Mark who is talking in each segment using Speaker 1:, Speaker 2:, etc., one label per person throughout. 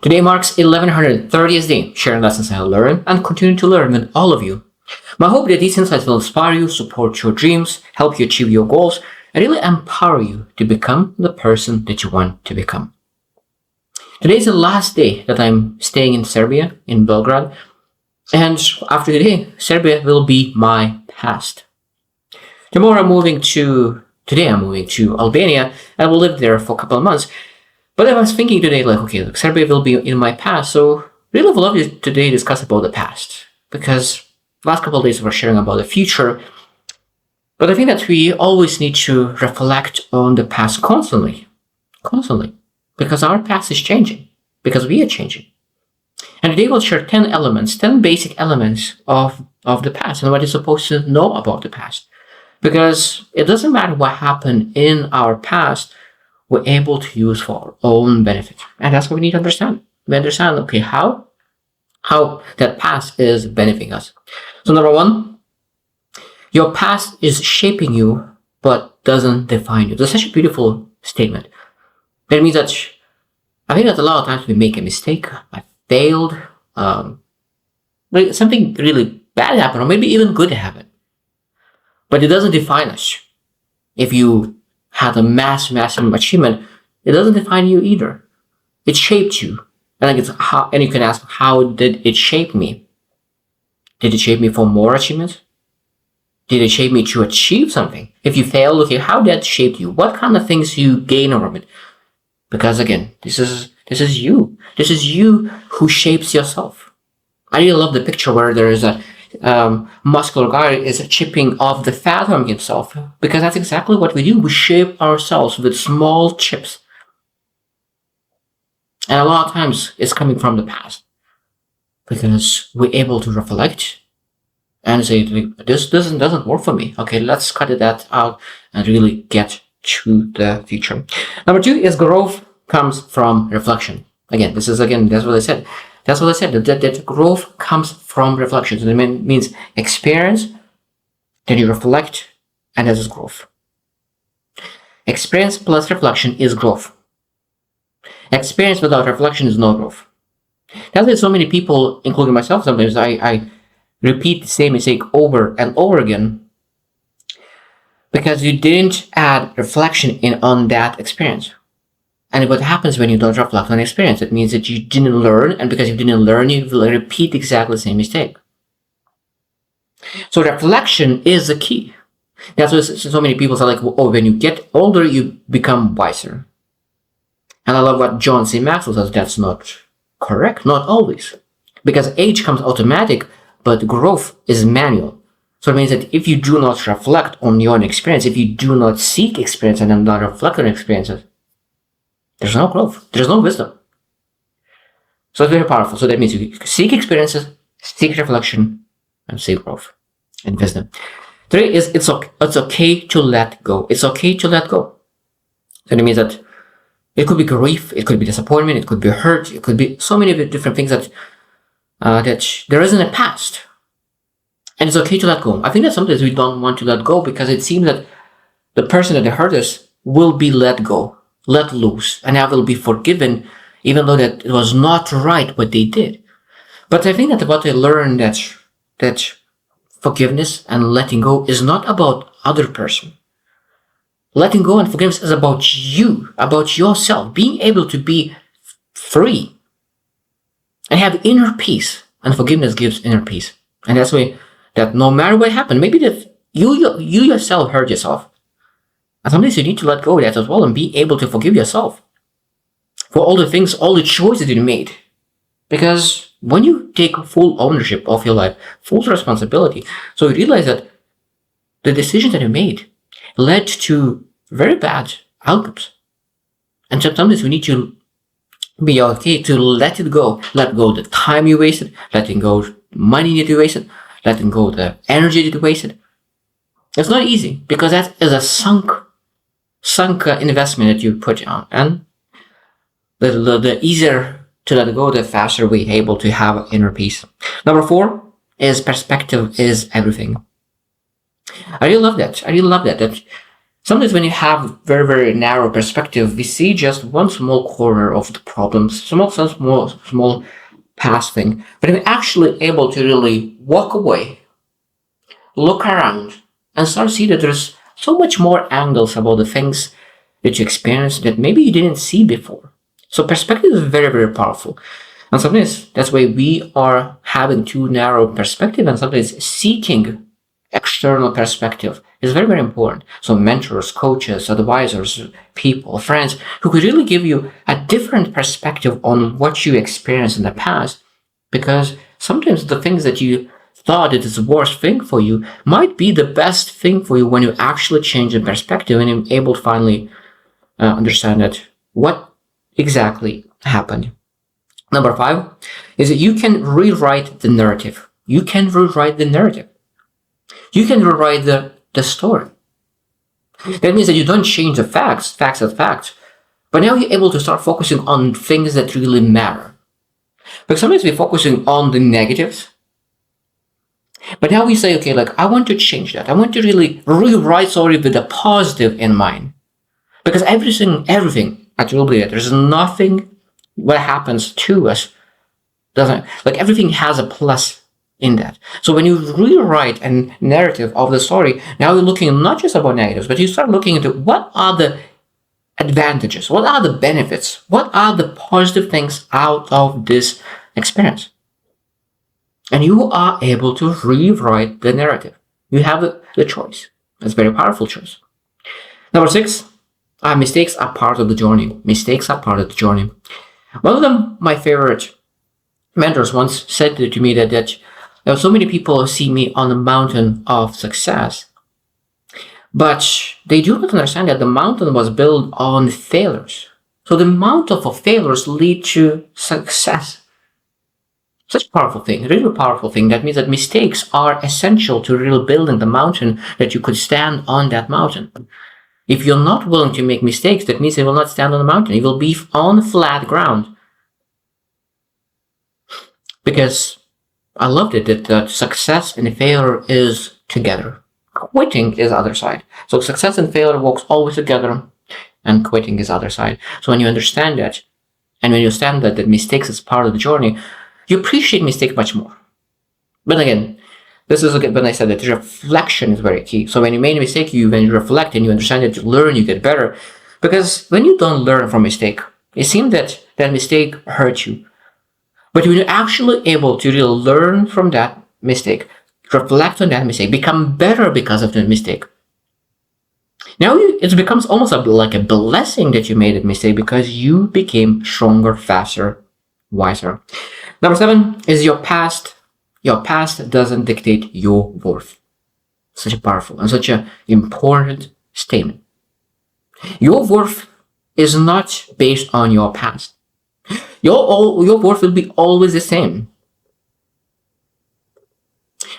Speaker 1: Today marks 1130th day, sharing lessons I have learned and continue to learn with all of you. My hope that these insights will inspire you, support your dreams, help you achieve your goals, and really empower you to become the person that you want to become. Today is the last day that I'm staying in Serbia, in Belgrade, and after today, Serbia will be my past. Today I'm moving to Albania, and will live there for a couple of months. But I was thinking today, Serbia will be in my past, so really would love to today discuss about the past. Because last couple of days we're sharing about the future, but I think that we always need to reflect on the past constantly. Because our past is changing, because we are changing. And today we'll share 10 basic elements of the past and what you're supposed to know about the past. Because it doesn't matter what happened in our past, we're able to use for our own benefit. And that's what we need to understand. We understand, how that past is benefiting us. So number one, your past is shaping you, but doesn't define you. That's such a beautiful statement. That means that I think that a lot of times we make a mistake, I failed, something really bad happened, or maybe even good happened. But it doesn't define us. If you had a massive achievement, it doesn't define you either. It shaped you. And you can ask, how did it shape me? Did it shape me for more achievements? Did it shape me to achieve something? If you failed, how did that shape you? What kind of things you gain from it? Because again, this is you. This is you who shapes yourself. I really love the picture where there is a muscular guy is chipping off the fat from himself, because that's exactly what we do. We shape ourselves with small chips. And a lot of times it's coming from the past, because we're able to reflect and say, this doesn't work for me. Okay, let's cut that out and really get to the future. Number two is growth comes from reflection. That's what I said. That growth comes from reflection. So that means experience, then you reflect, and that is growth. Experience plus reflection is growth. Experience without reflection is no growth. That's why so many people, including myself, sometimes I repeat the same mistake over and over again, because you didn't add reflection on that experience. And what happens when you don't reflect on experience? It means that you didn't learn, and because you didn't learn, you will repeat exactly the same mistake. So reflection is the key. That's why so many people say, when you get older, you become wiser. And I love what John C. Maxwell says, that's not correct, not always. Because age comes automatic, but growth is manual. So it means that if you do not reflect on your own experience, if you do not seek experience and then not reflect on experiences, there's no growth. There's no wisdom. So it's very powerful. So that means you seek experiences, seek reflection, and seek growth and wisdom. Three is it's okay to let go. It's okay to let go. So that means that it could be grief, it could be disappointment, it could be hurt, it could be so many different things that there isn't a past. And it's okay to let go. I think that sometimes we don't want to let go because it seems that the person that hurt us will be let go, let loose, and I will be forgiven, even though that it was not right what they did. But I think that what I learned that forgiveness and letting go is not about other person. Letting go and forgiveness is about you, about yourself, being able to be free and have inner peace. And forgiveness gives inner peace. And that's why that no matter what happened, maybe that you yourself hurt yourself. And sometimes you need to let go of that as well and be able to forgive yourself for all the things, all the choices you made. Because when you take full ownership of your life, full responsibility, so you realize that the decisions that you made led to very bad outcomes. And sometimes we need to be okay to let it go. Let go the time you wasted, letting go money that you wasted, letting go the energy that you wasted. It's not easy because that is a sunk investment that you put on. And the easier to let go, the faster we're able to have inner peace. Number 4 is perspective is everything. I really love that. I really love that. That sometimes when you have very, very narrow perspective, we see just one small corner of the problems, small past thing. But if you're actually able to really walk away, look around, and start to see that there's so much more angles about the things that you experience that maybe you didn't see before. So perspective is very, very powerful. And sometimes that's why we are having too narrow perspective, and sometimes seeking external perspective is very, very important. So mentors, coaches, advisors, people, friends who could really give you a different perspective on what you experienced in the past, because sometimes the things that you thought it is the worst thing for you might be the best thing for you when you actually change the perspective and you're able to finally understand that what exactly happened. Number 5 is that you can rewrite the narrative. You can rewrite the narrative. You can rewrite the story. That means that you don't change the facts as facts, but now you're able to start focusing on things that really matter. Because sometimes we're focusing on the negatives, but now we say, okay, like I want to change that. I want to really rewrite story with the positive in mind. Because everything, I truly believe that there's nothing what happens to us doesn't, like everything has a plus in that. So when you rewrite a narrative of the story, now you're looking not just about negatives, but you start looking into what are the advantages, what are the benefits, what are the positive things out of this experience. And you are able to rewrite the narrative. You have the choice. It's a very powerful choice. Number 6, mistakes are part of the journey. Mistakes are part of the journey. One of them, my favorite mentors once said to me that so many people see me on the mountain of success, but they do not understand that the mountain was built on failures. So the amount of failures lead to success. Such a powerful thing, really powerful thing. That means that mistakes are essential to really building the mountain, that you could stand on that mountain. If you're not willing to make mistakes, that means you will not stand on the mountain. You will be on flat ground. Because I loved it that success and failure is together. Quitting is the other side. So success and failure works always together, and quitting is the other side. So when you understand that, and when you understand that mistakes is part of the journey, you appreciate mistakes much more. But again, this is when I said that reflection is very key. So when you make a mistake, when you reflect and you understand it, you learn, you get better. Because when you don't learn from mistake, it seems that that mistake hurt you. But when you're actually able to really learn from that mistake, reflect on that mistake, become better because of the mistake, now it becomes almost like a blessing that you made a mistake, because you became stronger, faster, wiser. Number 7 is your past. Your past doesn't dictate your worth. Such a powerful and such an important statement. Your worth is not based on your past. Your worth will be always the same.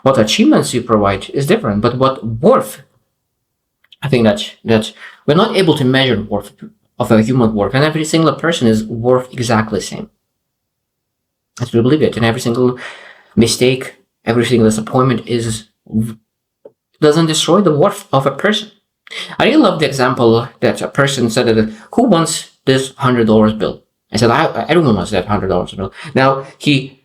Speaker 1: What achievements you provide is different, but what worth, I think that we're not able to measure worth of a human worth, and every single person is worth exactly the same. I do believe it, and every single mistake, every single disappointment doesn't destroy the worth of a person. I really love the example that a person said that, who wants this $100 bill? I said, everyone wants that $100 bill. Now he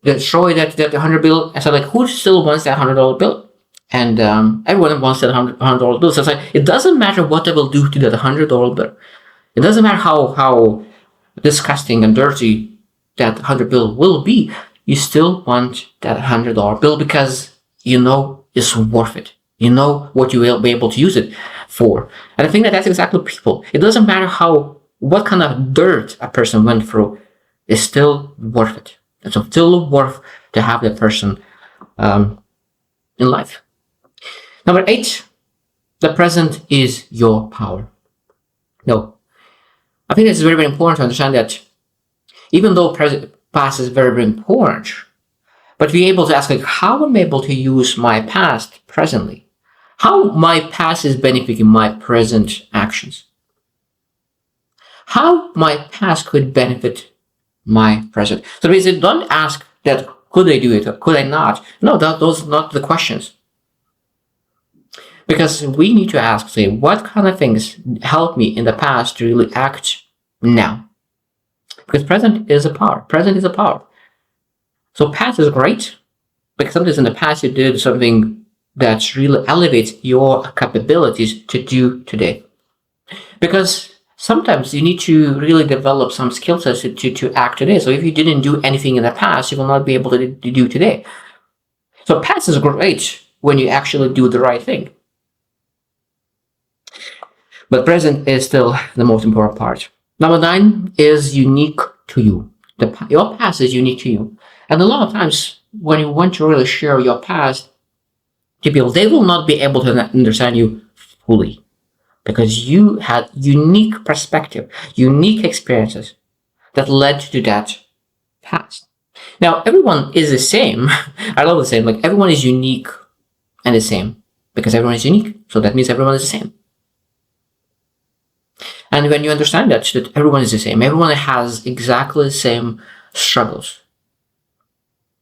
Speaker 1: destroyed that 100 bill. I said, like, who still wants that $100 bill? And everyone wants that $100 bill. So it's like, it doesn't matter what I will do to that $100 bill. It doesn't matter how disgusting and dirty that 100 bill will be. You still want that $100 bill because you know it's worth it. You know what you will be able to use it for. And I think that's exactly people. It doesn't matter what kind of dirt a person went through, it's still worth it. It's still worth to have that person in life. Number 8, the present is your power. No, I think it's very, very important to understand that even though past is very, very important, but be able to ask, like, how am I able to use my past presently? How my past is benefiting my present actions? How my past could benefit my present? So basically, don't ask that, could I do it or could I not? No, those are not the questions. Because we need to ask, say, what kind of things helped me in the past to really act now? Because present is a power. Present is a power. So past is great, because sometimes in the past you did something that really elevates your capabilities to do today. Because sometimes you need to really develop some skill sets to act today. So if you didn't do anything in the past, you will not be able to do today. So past is great when you actually do the right thing. But present is still the most important part. Number 9 is unique to you. Your past is unique to you. And a lot of times when you want to really share your past to people, they will not be able to understand you fully, because you had unique perspective, unique experiences that led to that past. Now, everyone is the same. I love the same. Like, everyone is unique and the same, because everyone is unique. So that means everyone is the same. And when you understand that everyone is the same, everyone has exactly the same struggles.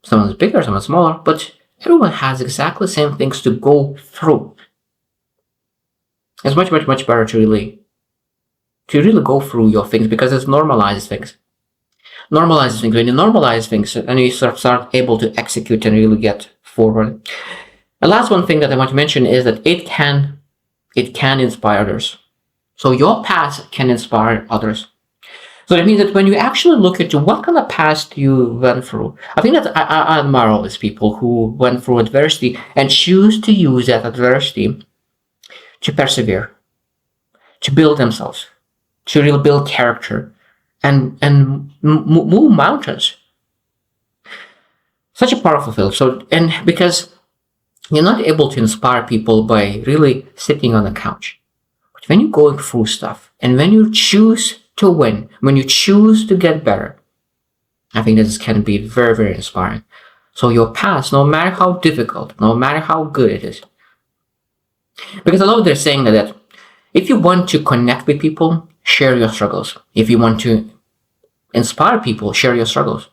Speaker 1: Someone's bigger, someone's smaller, but everyone has exactly the same things to go through. It's much, much, much better to really go through your things, because it normalizes things. Normalizes things. When you normalize things, and you start able to execute and really get forward. The last one thing that I want to mention is that it can inspire others. So your past can inspire others. So that means that when you actually look at what kind of past you went through, I think that I admire all these people who went through adversity and choose to use that adversity to persevere, to build themselves, to really build character, and move mountains. Such a powerful thing. So, and because you're not able to inspire people by really sitting on the couch. But when you're going through stuff, and when you choose to win, when you choose to get better, I think this can be very, very inspiring. So your past, no matter how difficult, no matter how good it is, because I love they're saying that if you want to connect with people, share your struggles. If you want to inspire people, share your struggles.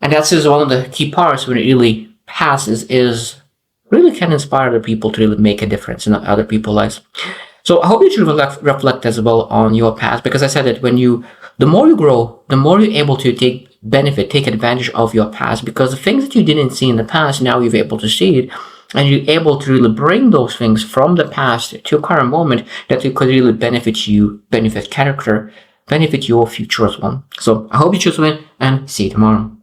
Speaker 1: And that's just one of the key parts when it really passes, is really can inspire other people to really make a difference in other people's lives. So I hope you should reflect as well on your past, because I said that the more you grow, the more you're able to take advantage of your past, because the things that you didn't see in the past, now you're able to see it, and you're able to really bring those things from the past to a current moment that it could really benefit you, benefit character, benefit your future as well. So I hope you choose to win, and see you tomorrow.